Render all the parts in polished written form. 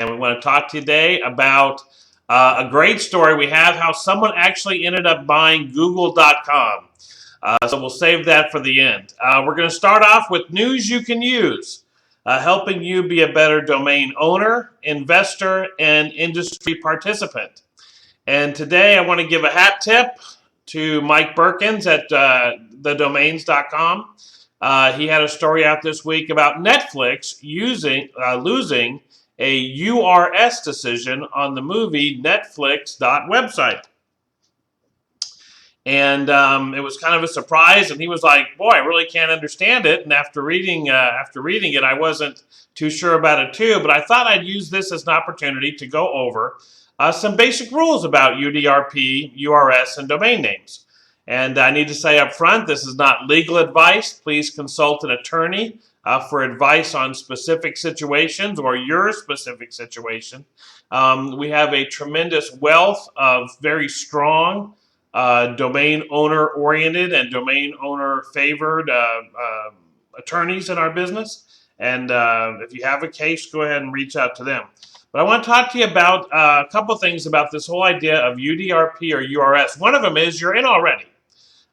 And we want to talk today about a great story we have, how someone actually ended up buying Google.com. So we'll save that for the end. We're going to start off with news you can use, helping you be a better domain owner, investor, and industry participant. And today I want to give a hat tip to Mike Birkins at thedomains.com. He had a story out this week about Netflix losing a URS decision on the movie Netflix.website. And it was kind of a surprise, and he was like, "Boy, I really can't understand it." And after reading it, I wasn't too sure about it too. But I thought I'd use this as an opportunity to go over some basic rules about UDRP, URS, and domain names. And I need to say up front, this is not legal advice. Please consult an attorney for advice on specific situations or your specific situation. We have a tremendous wealth of very strong domain owner-oriented and domain owner-favored attorneys in our business. And if you have a case, go ahead and reach out to them. But I want to talk to you about a couple things about this whole idea of UDRP or URS. One of them is you're in already.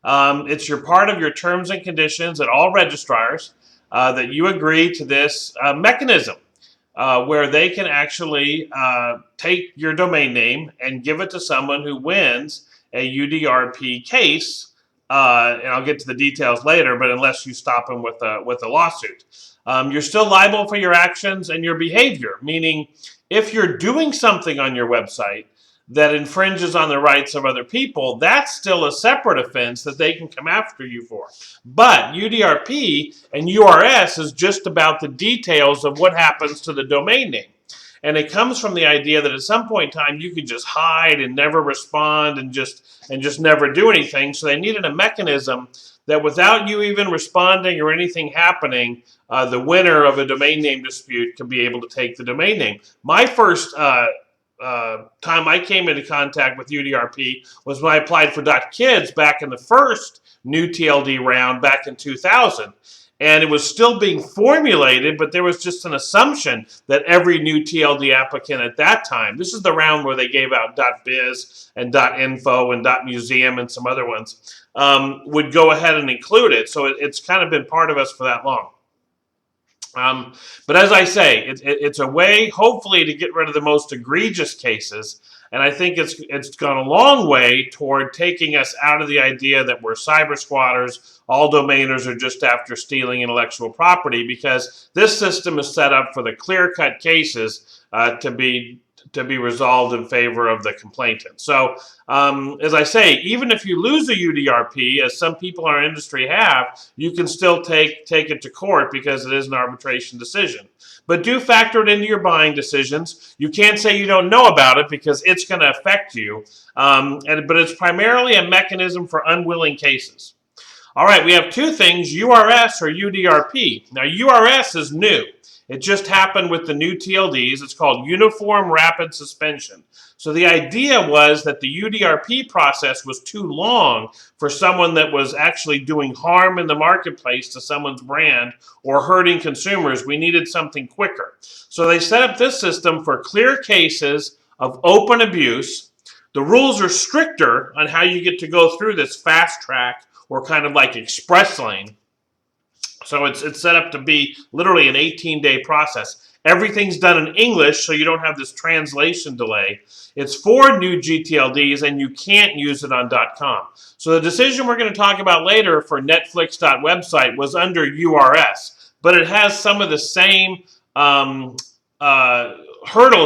It's your part of your terms and conditions at all registrars that you agree to this mechanism where they can actually take your domain name and give it to someone who wins a UDRP case, and I'll get to the details later, but unless you stop them with a lawsuit. You're still liable for your actions and your behavior, meaning if you're doing something on your website that infringes on the rights of other people, that's still a separate offense that they can come after you for. But UDRP and URS is just about the details of what happens to the domain name. And it comes from the idea that at some point in time you could just hide and never respond and just never do anything. So they needed a mechanism that without you even responding or anything happening, the winner of a domain name dispute can be able to take the domain name. My first time I came into contact with UDRP was when I applied for .kids back in the first new TLD round back in 2000. And it was still being formulated, but there was just an assumption that every new TLD applicant at that time, this is the round where they gave out .biz and .info and .museum and some other ones, would go ahead and include it. So it's kind of been part of us for that long. But as I say, it's a way, hopefully, to get rid of the most egregious cases. And I think it's gone a long way toward taking us out of the idea that we're cyber squatters, all domainers are just after stealing intellectual property, because this system is set up for the clear-cut cases to be resolved in favor of the complainant. So, as I say, even if you lose a UDRP, as some people in our industry have, you can still take it to court because it is an arbitration decision. But do factor it into your buying decisions. You can't say you don't know about it because it's going to affect you. But it's primarily a mechanism for unwilling cases. All right, we have two things, URS or UDRP. Now, URS is new. It just happened with the new TLDs. It's called Uniform Rapid Suspension. So the idea was that the UDRP process was too long for someone that was actually doing harm in the marketplace to someone's brand or hurting consumers. We needed something quicker. So they set up this system for clear cases of open abuse. The rules are stricter on how you get to go through this fast track or kind of like express lane. So it's set up to be literally an 18-day process. Everything's done in English, so you don't have this translation delay. It's for new GTLDs, and you can't use it on .com. So the decision we're going to talk about later for Netflix.website was under URS, but it has some of the same hurdles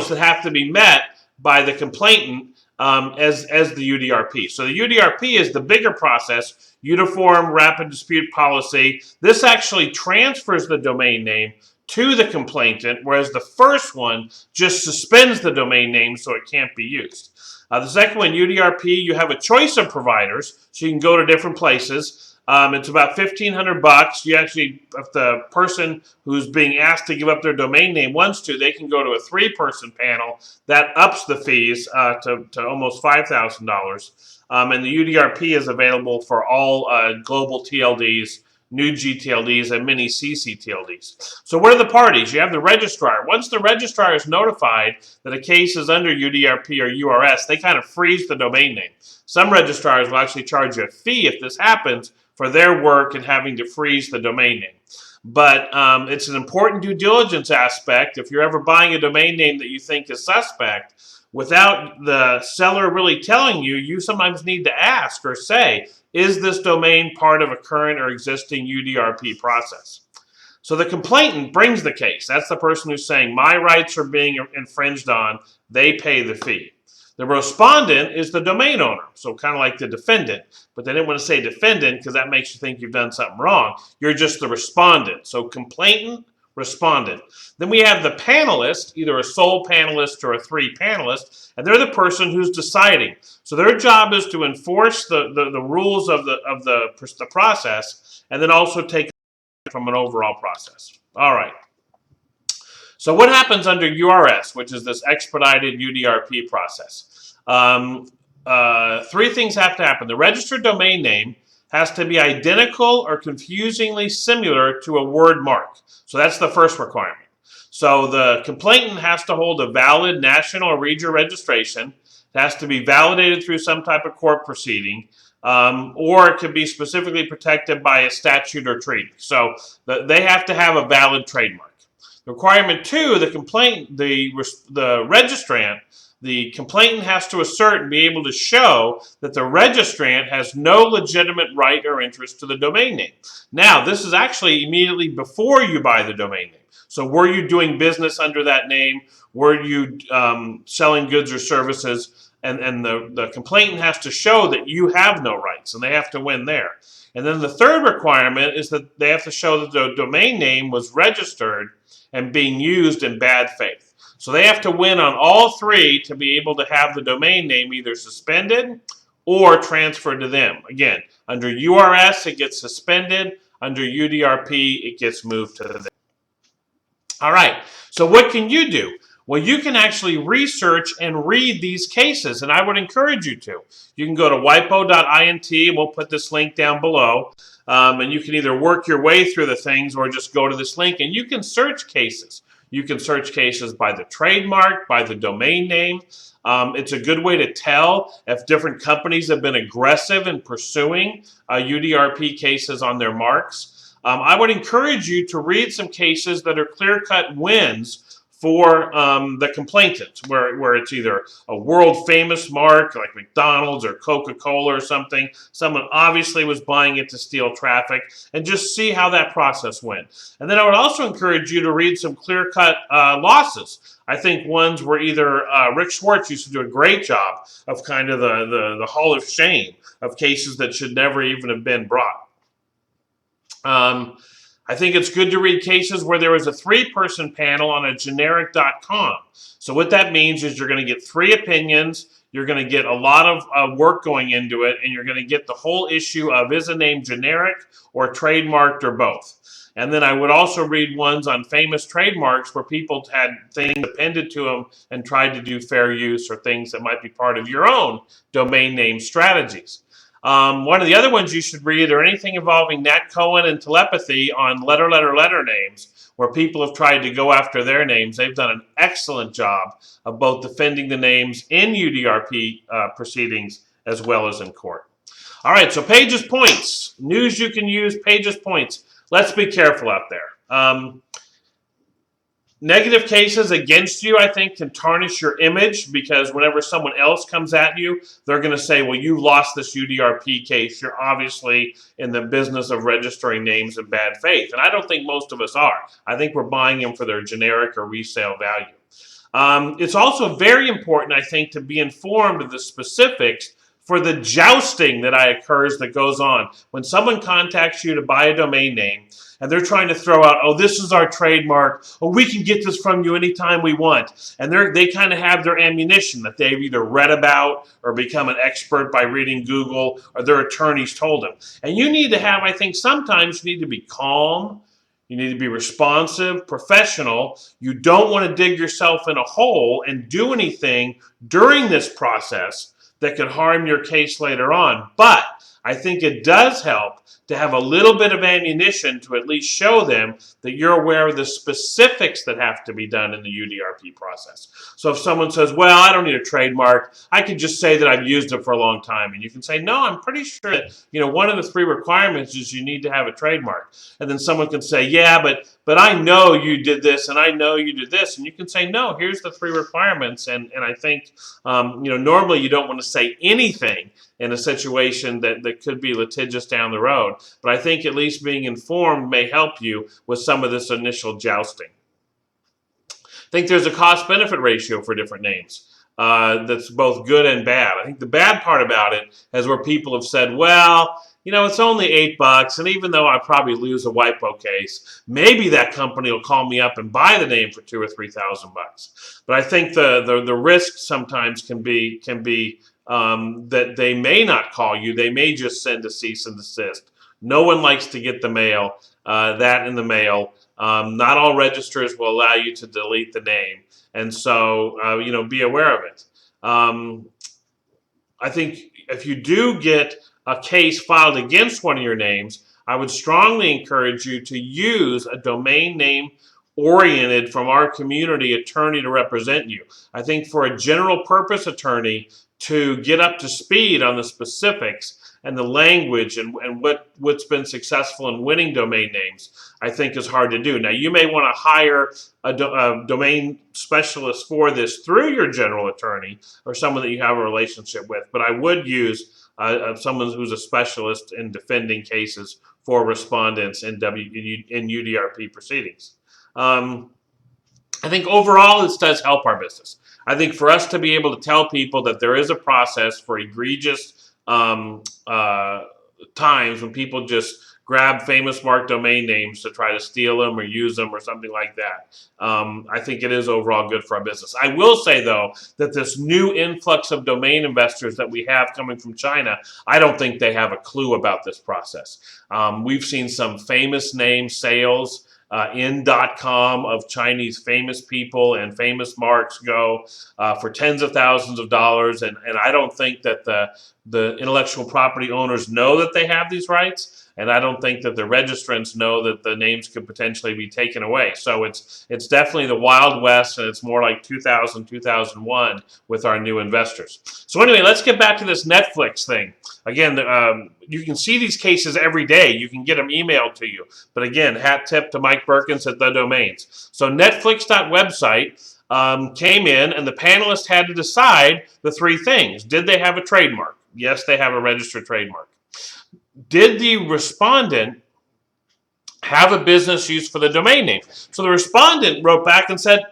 that have to be met by the complainant as the UDRP. So the UDRP is the bigger process, Uniform Rapid Dispute Policy. This actually transfers the domain name to the complainant, whereas the first one just suspends the domain name so it can't be used. The second one, UDRP, you have a choice of providers, so you can go to different places. It's about $1,500. You actually, if the person who's being asked to give up their domain name wants to, they can go to a 3-person panel. That ups the fees to almost $5,000. And the UDRP is available for all global TLDs new GTLDs and many CCTLDs. So what are the parties? You have the registrar. Once the registrar is notified that a case is under UDRP or URS, they kind of freeze the domain name. Some registrars will actually charge you a fee if this happens for their work and having to freeze the domain name. But it's an important due diligence aspect. If you're ever buying a domain name that you think is suspect, without the seller really telling you, you sometimes need to ask or say, is this domain part of a current or existing UDRP process? So the complainant brings the case. That's the person who's saying, my rights are being infringed on. They pay the fee. The respondent is the domain owner, so kind of like the defendant. But they didn't want to say defendant because that makes you think you've done something wrong. You're just the respondent. So complainant, respondent. Then we have the panelist, either a sole panelist or a three panelist, and they're the person who's deciding. So their job is to enforce the rules of the process, and then also take from an overall process. All right. So what happens under URS, which is this expedited UDRP process? Three things have to happen. The registered domain name has to be identical or confusingly similar to a word mark. So that's the first requirement. So the complainant has to hold a valid national or regional registration. It has to be validated through some type of court proceeding, or it can be specifically protected by a statute or treaty. So they have to have a valid trademark. Requirement 2, the registrant, the complainant has to assert and be able to show that the registrant has no legitimate right or interest to the domain name. Now, this is actually immediately before you buy the domain name. So were you doing business under that name? Were you selling goods or services? And the complainant has to show that you have no rights, and they have to win there. And then the third requirement is that they have to show that the domain name was registered and being used in bad faith. So they have to win on all three to be able to have the domain name either suspended or transferred to them. Again, under URS, it gets suspended. Under UDRP, it gets moved to them. All right, so what can you do? Well, you can actually research and read these cases, and I would encourage you to. You can go to wipo.int, and we'll put this link down below, and you can either work your way through the things or just go to this link, and you can search cases. You can search cases by the trademark, by the domain name. It's a good way to tell if different companies have been aggressive in pursuing UDRP cases on their marks. I would encourage you to read some cases that are clear-cut wins for the complainant, where it's either a world-famous mark like McDonald's or Coca-Cola or something. Someone obviously was buying it to steal traffic, and just see how that process went. And then I would also encourage you to read some clear-cut losses. I think ones where either Rick Schwartz used to do a great job of kind of the Hall of Shame of cases that should never even have been brought. I think it's good to read cases where there was a three-person panel on a generic.com. So what that means is you're going to get three opinions, you're going to get a lot of work going into it, and you're going to get the whole issue of is a name generic or trademarked or both. And then I would also read ones on famous trademarks where people had things appended to them and tried to do fair use or things that might be part of your own domain name strategies. One of the other ones you should read are anything involving Nat Cohen and telepathy on letter names, where people have tried to go after their names. They've done an excellent job of both defending the names in UDRP proceedings as well as in court. All right, so Page's points. News you can use, Page's points. Let's be careful out there. Negative cases against you, I think, can tarnish your image because whenever someone else comes at you, they're going to say, well, you lost this UDRP case. You're obviously in the business of registering names in bad faith. And I don't think most of us are. I think we're buying them for their generic or resale value. It's also very important, I think, to be informed of the specifics for the jousting that occurs that goes on. When someone contacts you to buy a domain name, and they're trying to throw out, oh, this is our trademark, oh, we can get this from you anytime we want. And they kind of have their ammunition that they've either read about or become an expert by reading Google or their attorneys told them. And you need to have, I think sometimes you need to be calm, you need to be responsive, professional. You don't want to dig yourself in a hole and do anything during this process that could harm your case later on. But I think it does help to have a little bit of ammunition to at least show them that you're aware of the specifics that have to be done in the UDRP process. So if someone says, well, I don't need a trademark, I can just say that I've used it for a long time. And you can say, no, I'm pretty sure that, one of the 3 requirements is you need to have a trademark. And then someone can say, yeah, but I know you did this and I know you did this. And you can say, no, here's the 3 requirements. And I think, normally you don't want to say anything in a situation that could be litigious down the road. But I think at least being informed may help you with some of this initial jousting. I think there's a cost-benefit ratio for different names that's both good and bad. I think the bad part about it is where people have said, well, it's only $8, and even though I probably lose a WIPO case, maybe that company will call me up and buy the name for $2,000 or $3,000. But I think the risk sometimes can be that they may not call you. They may just send a cease and desist. No one likes to get the mail, that in the mail. Not all registers will allow you to delete the name. And so, be aware of it. I think if you do get a case filed against one of your names, I would strongly encourage you to use a domain name oriented from our community attorney to represent you. I think for a general purpose attorney to get up to speed on the specifics and the language and what's been successful in winning domain names, I think is hard to do. Now, you may want to hire a domain specialist for this through your general attorney or someone that you have a relationship with, but I would use someone who's a specialist in defending cases for respondents in UDRP proceedings. I think overall this does help our business. I think for us to be able to tell people that there is a process for egregious times when people just grab famous mark domain names to try to steal them or use them or something like that. I think it is overall good for our business. I will say, though, that this new influx of domain investors that we have coming from China, I don't think they have a clue about this process. We've seen some famous name sales in .com of Chinese famous people and famous marks go for tens of thousands of dollars, and I don't think that the intellectual property owners know that they have these rights, and I don't think that the registrants know that the names could potentially be taken away. So it's definitely the Wild West, and it's more like 2000, 2001 with our new investors. So anyway, let's get back to this Netflix thing. Again, you can see these cases every day. You can get them emailed to you. But again, hat tip to Mike Perkins at The Domains. So Netflix.website came in, and the panelists had to decide the 3 things. Did they have a trademark? Yes, they have a registered trademark. Did the respondent have a business use for the domain name? So the respondent wrote back and said,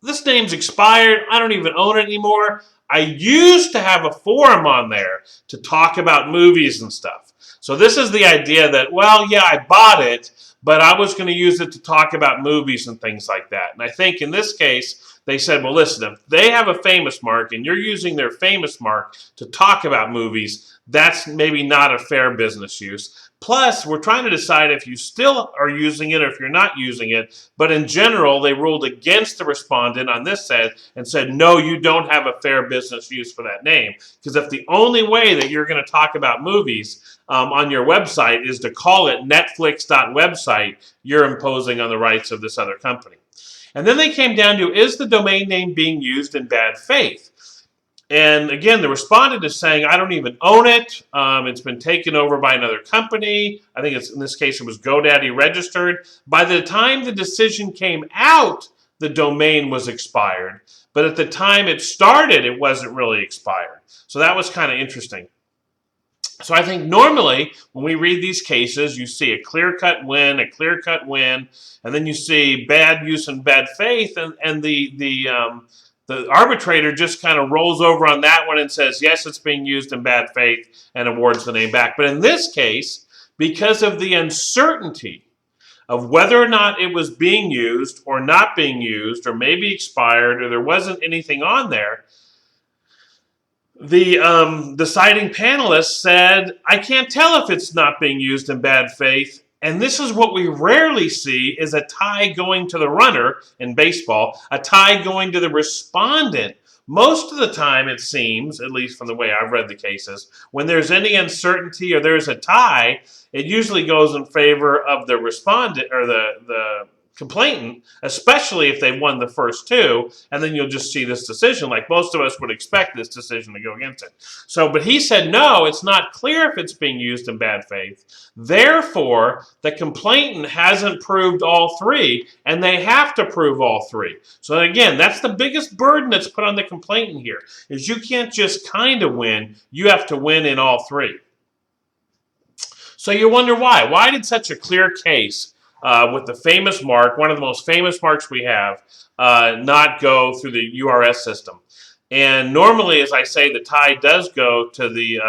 this name's expired. I don't even own it anymore. I used to have a forum on there to talk about movies and stuff. So this is the idea that, well, yeah, I bought it, but I was going to use it to talk about movies and things like that. And I think in this case, they said, well, listen, if they have a famous mark and you're using their famous mark to talk about movies, that's maybe not a fair business use. Plus, we're trying to decide if you still are using it or if you're not using it. But in general, they ruled against the respondent on this set and said, no, you don't have a fair business use for that name. Because if the only way that you're going to talk about movies on your website is to call it Netflix.website, you're imposing on the rights of this other company. And then they came down to, is the domain name being used in bad faith? And again, the respondent is saying, I don't even own it. It's been taken over by another company. I think in this case, it was GoDaddy registered. By the time the decision came out, the domain was expired. But at the time it started, it wasn't really expired. So that was kind of interesting. So I think normally when we read these cases, you see a clear-cut win, and then you see bad use and bad faith, and the arbitrator just kind of rolls over on that one and says, yes, it's being used in bad faith, and awards the name back. But in this case, because of the uncertainty of whether or not it was being used or not being used, or maybe expired, or there wasn't anything on there, the deciding panelists said, I can't tell if it's not being used in bad faith. And this is what we rarely see, is a tie going to the runner in baseball, a tie going to the respondent Most of the time, it seems, at least from the way I've read the cases, when there's any uncertainty or there's a tie, it usually goes in favor of the respondent or the complainant, especially if they won the first two, and then you'll just see this decision like most of us would expect this decision to go against it. So, but he said, no, it's not clear if it's being used in bad faith. Therefore, the complainant hasn't proved all three, and they have to prove all three. So again, that's the biggest burden that's put on the complainant here, is you can't just kind of win, you have to win in all three. So you wonder why. Why did such a clear case with the famous mark, one of the most famous marks we have, not go through the URS system? And normally, as I say, the tie does go to the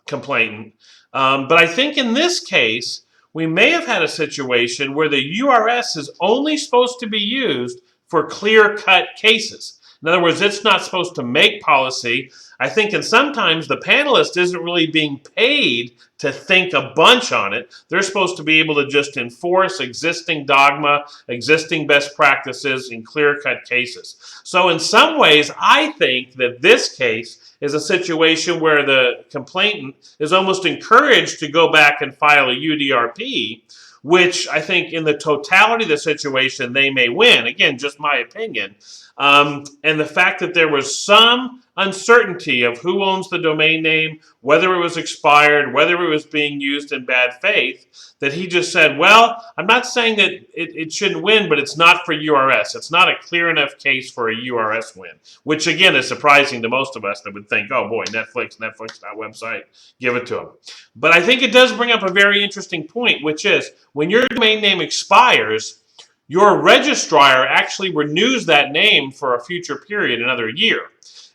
complainant. But I think in this case, we may have had a situation where the URS is only supposed to be used for clear-cut cases. In other words, it's not supposed to make policy. I think, and sometimes the panelist isn't really being paid to think a bunch on it. They're supposed to be able to just enforce existing dogma, existing best practices in clear-cut cases. So in some ways, I think that this case is a situation where the complainant is almost encouraged to go back and file a UDRP, which I think in the totality of the situation, they may win. Again, just my opinion. And the fact that there was some uncertainty of who owns the domain name, whether it was expired, whether it was being used in bad faith, that he just said, well, I'm not saying that it shouldn't win, but it's not for URS. It's not a clear enough case for a URS win, which again is surprising to most of us that would think, oh boy, Netflix, that website, give it to them. But I think it does bring up a very interesting point, which is when your domain name expires, your registrar actually renews that name for a future period, another year.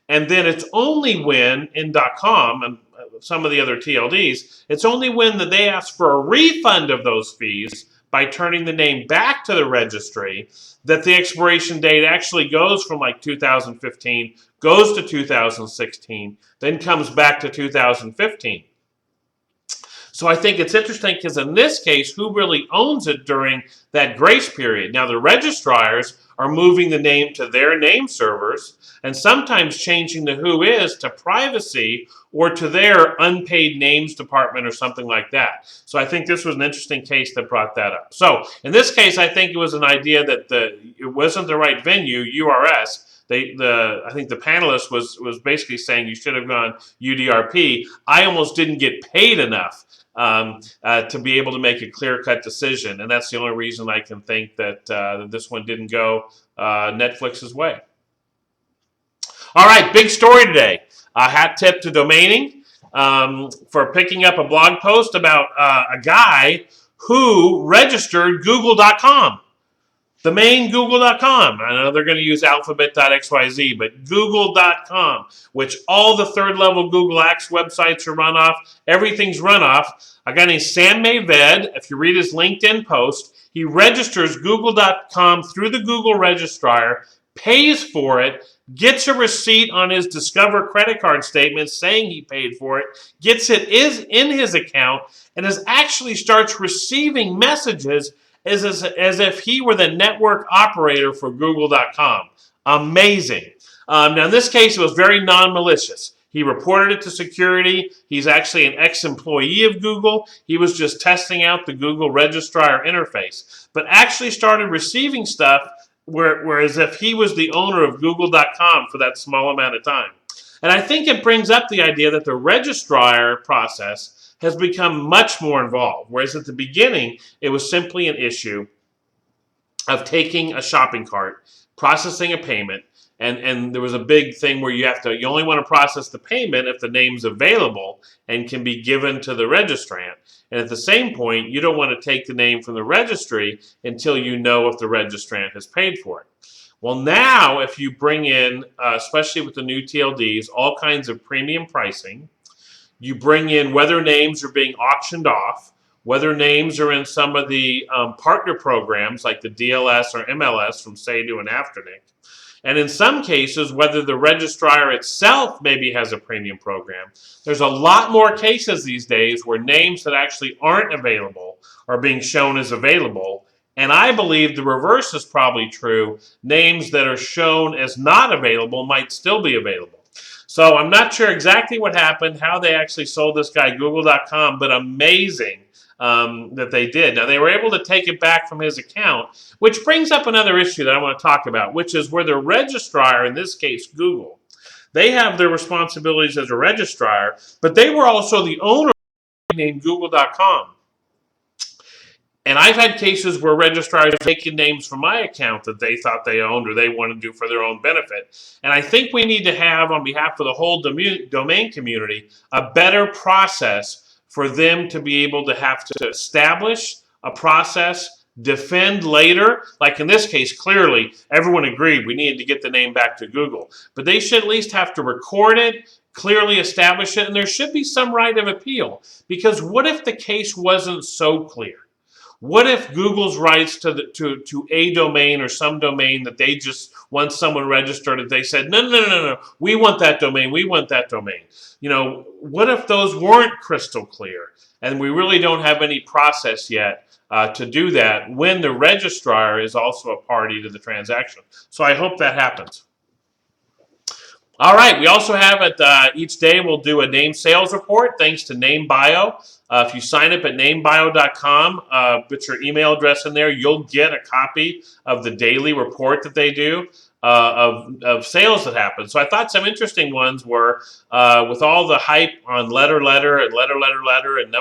And then it's only when in .com and some of the other TLDs, it's only when that they ask for a refund of those fees by turning the name back to the registry that the expiration date actually goes from like 2015, goes to 2016, then comes back to 2015. So I think it's interesting because in this case, who really owns it during that grace period? Now, the registrars are moving the name to their name servers and sometimes changing the who is to privacy or to their unpaid names department or something like that. So I think this was an interesting case that brought that up. So in this case, I think it was an idea that it wasn't the right venue, URS. I think the panelist was basically saying you should have gone UDRP. I almost didn't get paid enough to be able to make a clear-cut decision, and that's the only reason I can think that this one didn't go Netflix's way. All right, big story today. Hat tip to Domaining for picking up a blog post about a guy who registered Google.com. The main Google.com. I know they're going to use alphabet.xyz, but Google.com, which all the third-level Google Apps websites are run off. Everything's run off. A guy named Sam Mayved, if you read his LinkedIn post, he registers Google.com through the Google registrar, pays for it, gets a receipt on his Discover credit card statement saying he paid for it, gets it is in his account, and actually starts receiving messages as if he were the network operator for Google.com. Amazing. Now, in this case, it was very non-malicious. He reported it to security. He's actually an ex-employee of Google. He was just testing out the Google registrar interface, but actually started receiving stuff whereas if he was the owner of Google.com for that small amount of time. And I think it brings up the idea that the registrar process has become much more involved, whereas at the beginning, it was simply an issue of taking a shopping cart, processing a payment, and there was a big thing where you only want to process the payment if the name's available and can be given to the registrant. And at the same point, you don't want to take the name from the registry until you know if the registrant has paid for it. Well, now if you bring in, especially with the new TLDs, all kinds of premium pricing, you bring in whether names are being auctioned off, whether names are in some of the partner programs like the DLS or MLS from Sado and Afternic, and in some cases, whether the registrar itself maybe has a premium program. There's a lot more cases these days where names that actually aren't available are being shown as available, And I believe the reverse is probably true. Names that are shown as not available might still be available. So I'm not sure exactly what happened, how they actually sold this guy Google.com, but amazing that they did. Now, they were able to take it back from his account, which brings up another issue that I want to talk about, which is where the registrar, in this case Google, they have their responsibilities as a registrar, but they were also the owner named Google.com. And I've had cases where registrars have taken names from my account that they thought they owned or they want to do for their own benefit. And I think we need to have, on behalf of the whole domain community, a better process for them to be able to have to establish a process, defend later. Like in this case, clearly, everyone agreed we needed to get the name back to Google. But they should at least have to record it, clearly establish it, and there should be some right of appeal. Because what if the case wasn't so clear? What if Google's rights to a domain or some domain that they just, once someone registered it, they said, no, we want that domain, we want that domain. You know, what if those weren't crystal clear and we really don't have any process yet to do that when the registrar is also a party to the transaction? So I hope that happens. All right, we also have each day we'll do a name sales report thanks to NameBio. If you sign up at namebio.com, put your email address in there, you'll get a copy of the daily report that they do of sales that happen. So I thought some interesting ones were with all the hype on letter and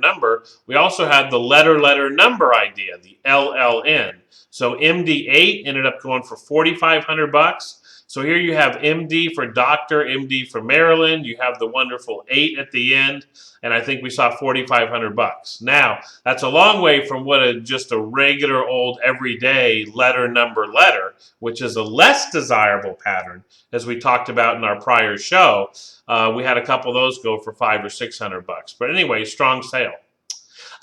number, we also had the letter number idea, the LLN. So MD8 ended up going for $4,500. So here you have MD for Doctor, MD for Maryland. You have the wonderful 8 at the end, and I think we saw $4,500. Now, that's a long way from what just a regular old everyday letter, which is a less desirable pattern, as we talked about in our prior show. We had a couple of those go for $500 or $600. But anyway, strong sale.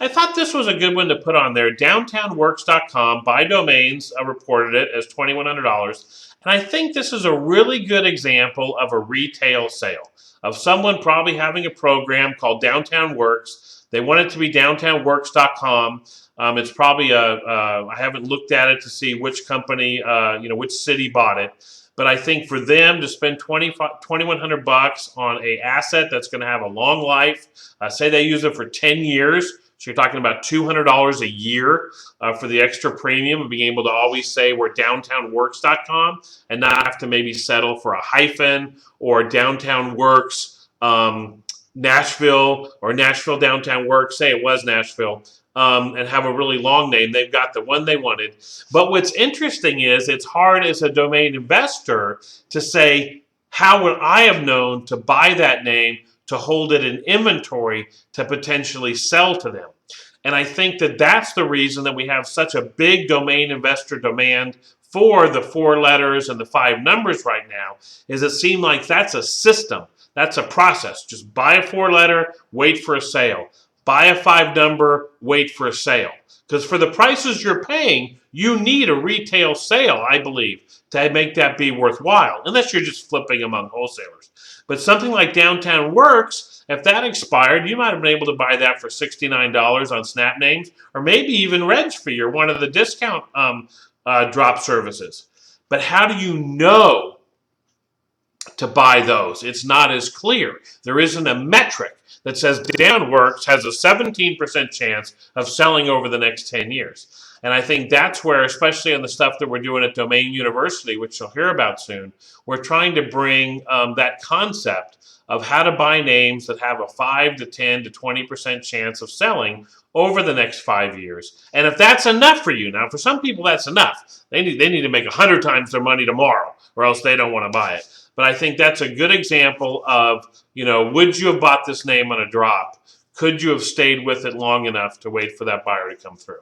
I thought this was a good one to put on there. Downtownworks.com, by domains, reported it as $2,100. And I think this is a really good example of a retail sale, of someone probably having a program called Downtown Works. They want it to be downtownworks.com. It's probably I haven't looked at it to see which company, which city bought it. But I think for them to spend $2,100 on an asset that's going to have a long life, say they use it for 10 years, so you're talking about $200 a year for the extra premium of being able to always say we're downtownworks.com and not have to maybe settle for a hyphen or Downtown Works Nashville or Nashville Downtown Works, say it was Nashville, and have a really long name. They've got the one they wanted. But what's interesting is it's hard as a domain investor to say, how would I have known to buy that name, to hold it in inventory, to potentially sell to them? And I think that that's the reason that we have such a big domain investor demand for the 4 letters and the 5 numbers right now, is it seemed like that's a system. That's a process. Just buy a 4-letter, wait for a sale. Buy a 5 number, wait for a sale. Because for the prices you're paying, you need a retail sale, I believe, to make that be worthwhile, unless you're just flipping among wholesalers. But something like Downtown Works, if that expired, you might have been able to buy that for $69 on Snap Names, or maybe even RegFee or one of the discount drop services. But how do you know to buy those? It's not as clear. There isn't a metric that says Downtown Works has a 17% chance of selling over the next 10 years. And I think that's where, especially on the stuff that we're doing at Domain University, which you'll hear about soon, we're trying to bring that concept of how to buy names that have a 5 to 10 to 20% chance of selling over the next 5 years. And if that's enough for you, now for some people that's enough. They need to make 100 times their money tomorrow, or else they don't want to buy it. But I think that's a good example of, would you have bought this name on a drop? Could you have stayed with it long enough to wait for that buyer to come through?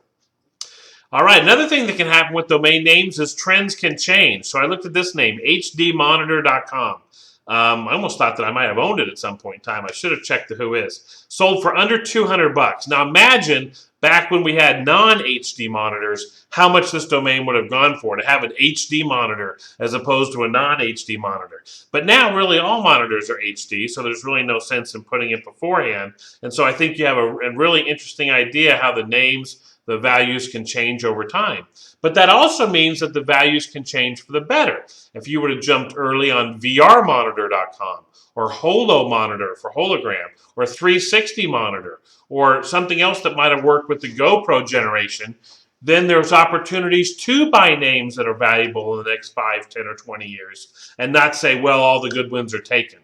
All right, another thing that can happen with domain names is trends can change. So I looked at this name, hdmonitor.com. I almost thought that I might have owned it at some point in time. I should have checked the who is. Sold for under $200. Now imagine back when we had non-HD monitors, how much this domain would have gone for to have an HD monitor as opposed to a non-HD monitor. But now really all monitors are HD, so there's really no sense in putting it beforehand. And so I think you have a really interesting idea how the names the values can change over time. But that also means that the values can change for the better. If you would have jumped early on vrmonitor.com or Holo Monitor for hologram, or 360 Monitor, or something else that might have worked with the GoPro generation, then there's opportunities to buy names that are valuable in the next 5, 10, or 20 years, and not say, well, all the good ones are taken.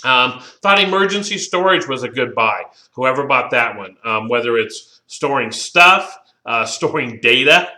Thought emergency storage was a good buy. Whoever bought that one, whether it's storing stuff, storing data.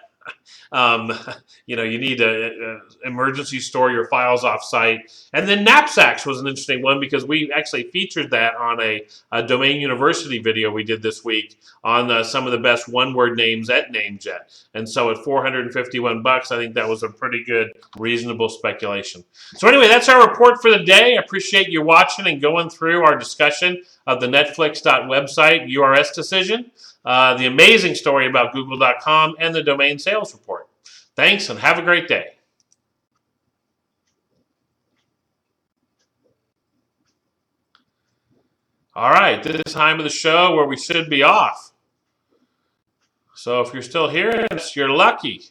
You know, you need to emergency store your files off-site. And then knapsacks was an interesting one because we actually featured that on a Domain University video we did this week on some of the best one-word names at NameJet. And so at $451, I think that was a pretty good, reasonable speculation. So anyway, that's our report for the day. I appreciate you watching and going through our discussion of the Netflix.website URS decision, the amazing story about Google.com, and the domain sales report. Thanks, and have a great day. All right, this is time of the show where we should be off. So if you're still here, you're lucky.